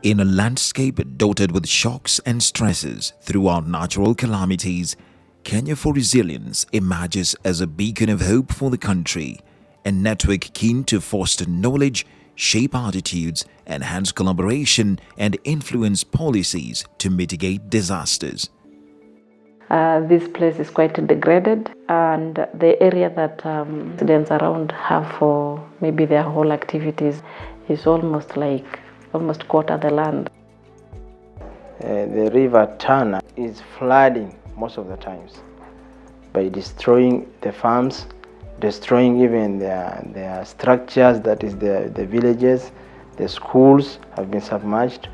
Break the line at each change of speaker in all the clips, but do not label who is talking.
In a landscape dotted with shocks and stresses throughout natural calamities, Kenya4Resilience emerges as a beacon of hope for the country, a network keen to foster knowledge, shape attitudes, enhance collaboration, and influence policies to mitigate disasters.
This place is quite degraded, and the area that residents around have for maybe their whole activities is almost quarter the land.
The river Tana is flooding most of the times by destroying the farms, destroying even their structures, that is the villages. The schools have been submerged.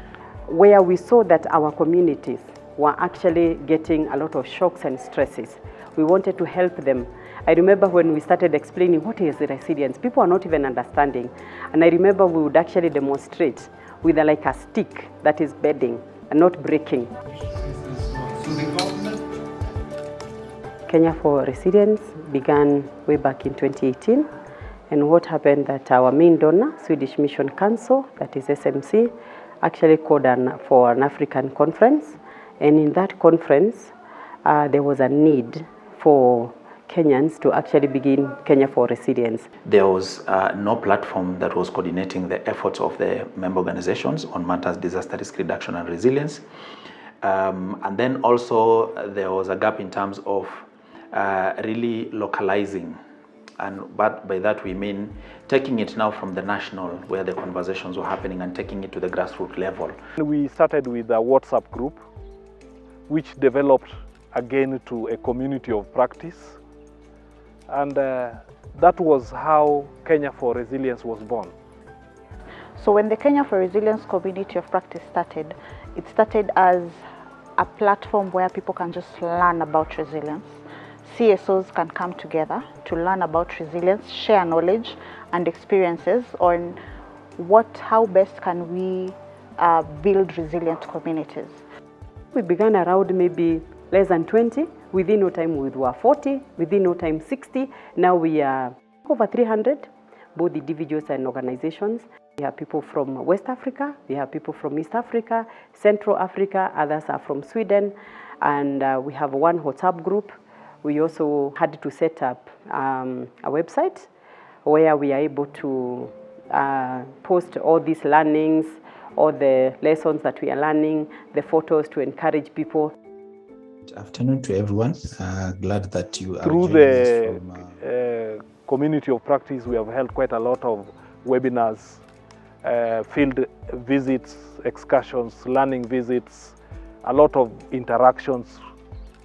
Where we saw that our communities were actually getting a lot of shocks and stresses, we wanted to help them. I remember when we started explaining what is resilience, people are not even understanding. And I remember we would actually demonstrate with a stick that is bending and not breaking. Kenya4Resilience began way back in 2018. And what happened that our main donor, Swedish Mission Council, that is SMC, actually called for an African conference. And in that conference, there was a need for Kenyans to actually begin Kenya4Resilience.
There was no platform that was coordinating the efforts of the member organizations on matters disaster risk reduction and resilience. And then also there was a gap in terms of really localizing. But by that we mean taking it now from the national, where the conversations were happening, and taking it to the grassroots level.
We started with a WhatsApp group, which developed again to a community of practice. And that was how Kenya4Resilience was born.
So when the Kenya4Resilience Community of Practice started, it started as a platform where people can just learn about resilience. CSOs can come together to learn about resilience, share knowledge and experiences on how best can we build resilient communities.
We began around maybe less than 20. Within no time we were 40, within no time 60. Now we are over 300, both individuals and organizations. We have people from West Africa, we have people from East Africa, Central Africa, others are from Sweden, and we have one WhatsApp group. We also had to set up a website where we are able to post all these learnings, all the lessons that we are learning, the photos to encourage people.
Good afternoon to everyone. Glad that you are
through the community of practice. We have held quite a lot of webinars, field visits, excursions, learning visits, a lot of interactions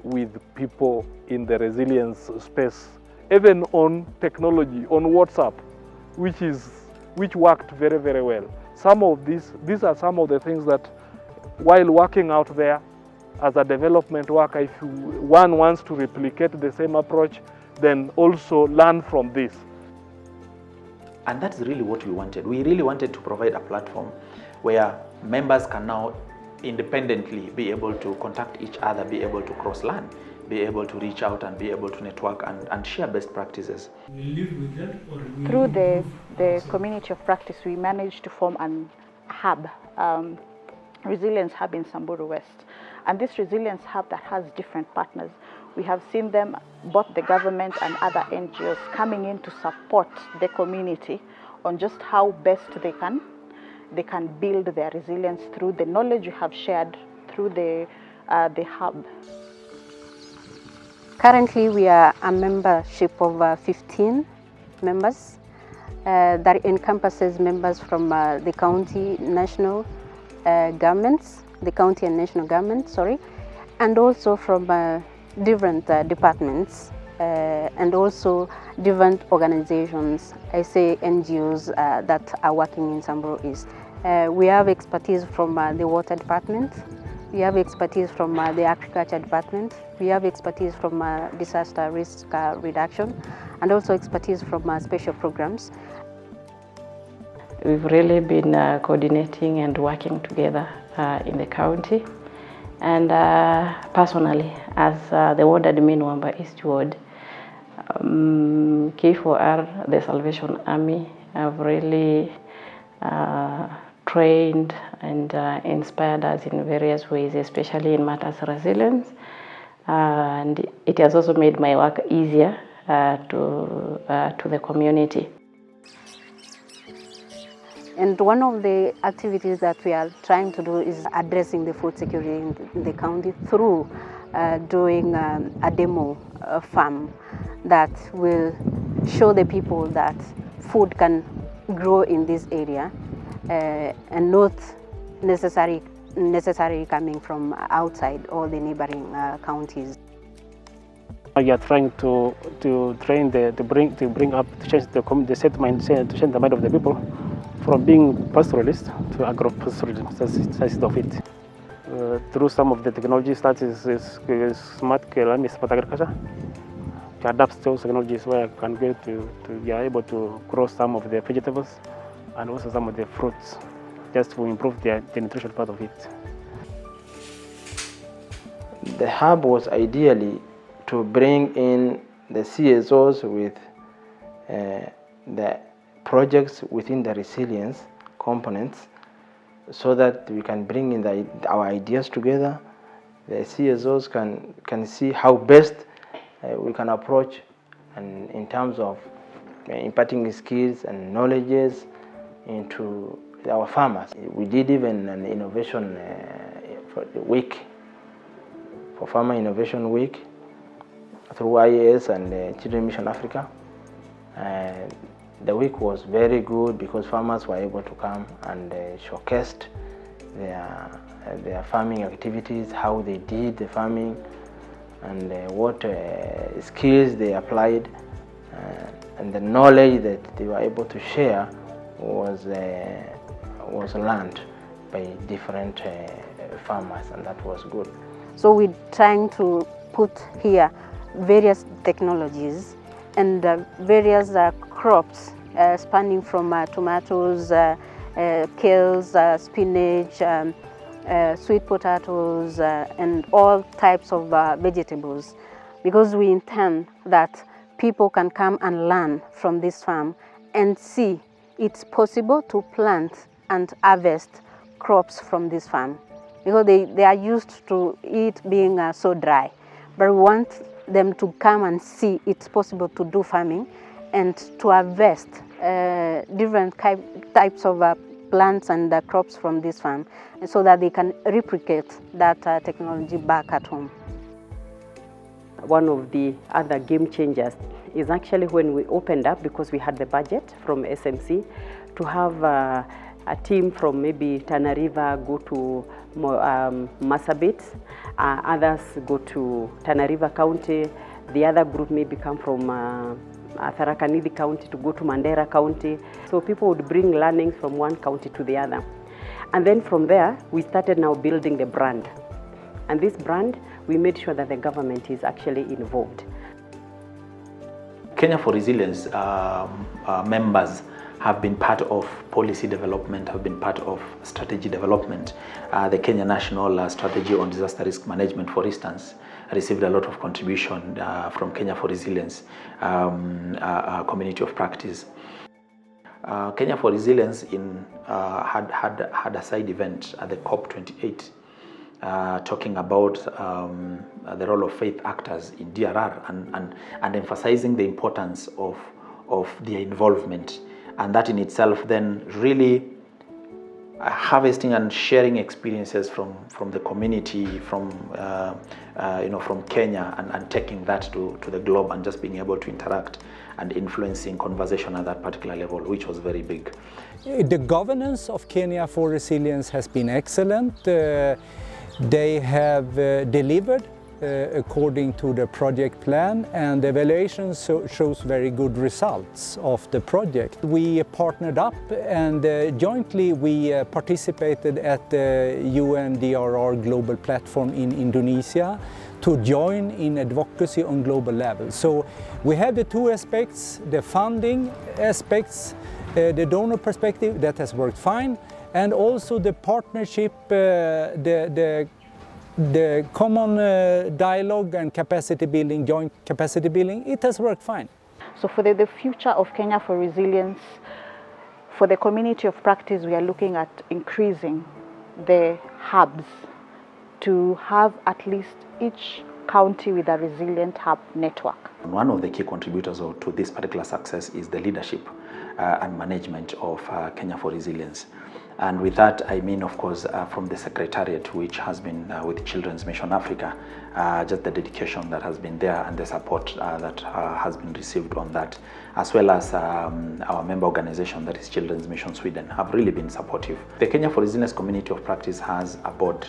with people in the resilience space, even on technology, on WhatsApp, which worked very, very well. Some of these are some of the things that, while working out there as a development worker, if one wants to replicate the same approach, then also learn from this.
And that's really what we wanted. We really wanted to provide a platform where members can now independently be able to contact each other, be able to cross-learn, be able to reach out and be able to network and share best practices.
Through the community of practice, we managed to form a hub, resilience hub in Samburu West. And this resilience hub that has different partners, we have seen them, both the government and other NGOs, coming in to support the community on just how best they can build their resilience through the knowledge we have shared through the hub.
Currently, we are a membership of 15 members that encompasses members from the county, national governments, the county and national government, and also from different departments and also different organizations, I say NGOs that are working in Samburu East. We have expertise from the water department, we have expertise from the agriculture department, we have expertise from disaster risk reduction, and also expertise from special programs.
We've really been coordinating and working together in the county. And personally, as the ward admin Wamba East Ward, K4R, the Salvation Army, have really trained and inspired us in various ways, especially in matters resilience. And it has also made my work easier to the community.
And one of the activities that we are trying to do is addressing the food security in the county through doing a demo farm that will show the people that food can grow in this area and not necessarily coming from outside or the neighboring counties.
We are trying to train to bring up to change the set mindset, to change the mind of the people from being pastoralist to agro-pastoralist. That's of it. Through some of the technologies that is smart agriculture, to adapt those technologies where I can go to be able to grow some of the vegetables and also some of the fruits, just to improve the nutrition part of it.
The hub was ideally to bring in the CSOs with the projects within the resilience components, so that we can bring in our ideas together. The CSOs can see how best we can approach, and in terms of imparting skills and knowledges into our farmers. We did even an innovation for the week, for Farmer Innovation Week, through IAS and Children Mission Africa. And the week was very good because farmers were able to come and showcased their farming activities, how they did the farming, and what skills they applied, and the knowledge that they were able to share was learned by different farmers, and that was good.
So we're trying to put here various technologies and various crops spanning from tomatoes, kales, spinach, sweet potatoes, and all types of vegetables, because we intend that people can come and learn from this farm and see it's possible to plant and harvest crops from this farm, because they are used to it being so dry. But we want them to come and see it's possible to do farming and to harvest different types of plants and crops from this farm, so that they can replicate that technology back at home.
One of the other game changers is actually when we opened up, because we had the budget from SMC, to have a team from maybe Tana River go to Marsabit, others go to Tana River County, the other group maybe come from Tharaka Nithi County to go to Mandera County. So people would bring learnings from one county to the other. And then from there, we started now building the brand. And this brand, we made sure that the government is actually involved.
Kenya4Resilience members have been part of policy development, have been part of strategy development. The Kenya National Strategy on Disaster Risk Management, for instance, received a lot of contribution from Kenya4Resilience Community of Practice. Kenya4Resilience had a side event at the COP28 talking about the role of faith actors in DRR and emphasizing the importance of their involvement. And that in itself then really harvesting and sharing experiences from the community, from Kenya, and taking that to the globe, and just being able to interact and influencing conversation at that particular level, which was very big.
The governance of Kenya4Resilience has been excellent. They have delivered according to the project plan, and the evaluation shows very good results of the project. We partnered up, and jointly we participated at the UNDRR Global Platform in Indonesia to join in advocacy on global level. So we have the two aspects, the funding aspects, the donor perspective, that has worked fine, and also the partnership, the common dialogue and capacity building, joint capacity building, it has worked fine.
So for the future of Kenya4Resilience, For the community of practice, we are looking at increasing the hubs to have at least each county with a resilient hub network.
One of the key contributors to this particular success is the leadership and management of Kenya4Resilience. And with that, I mean, of course, from the Secretariat, which has been with Children's Mission Africa, just the dedication that has been there and the support that has been received on that, as well as our member organization, that is Children's Mission Sweden, have really been supportive. The Kenya4Resilience Community of Practice has a board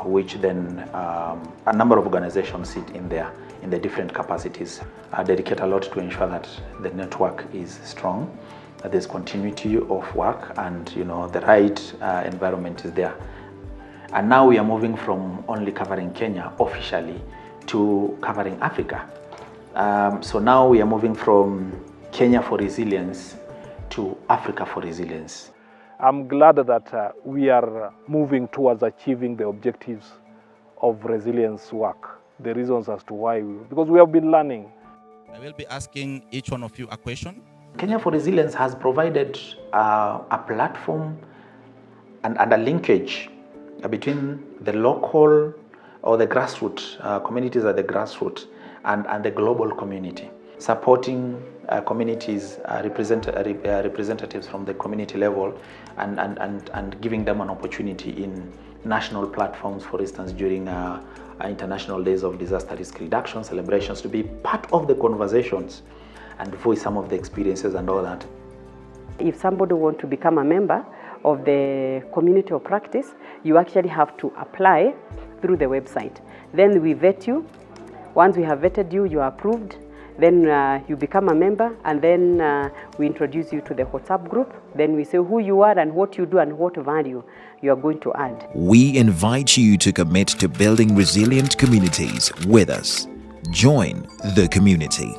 which then a number of organizations sit in there in the different capacities, dedicate a lot to ensure that the network is strong, that there's continuity of work, and the right environment is there. And now we are moving from only covering Kenya officially to covering Africa. So now we are moving from Kenya4Resilience to Africa4Resilience.
I'm glad that we are moving towards achieving the objectives of resilience work. The reasons as to why, because we have been learning.
I will be asking each one of you a question.
Kenya4Resilience has provided a platform and a linkage between the local or the grassroots communities at the grassroots and the global community, supporting communities, representatives from the community level, and giving them an opportunity in national platforms, for instance, during International Days of Disaster Risk Reduction celebrations, to be part of the conversations and voice some of the experiences and all that.
If somebody wants to become a member of the community of practice, you actually have to apply through the website. Then we vet you. Once we have vetted you, you are approved. Then you become a member, and then we introduce you to the WhatsApp group. Then we say who you are and what you do and what value you are going to add.
We invite you to commit to building resilient communities with us. Join the community.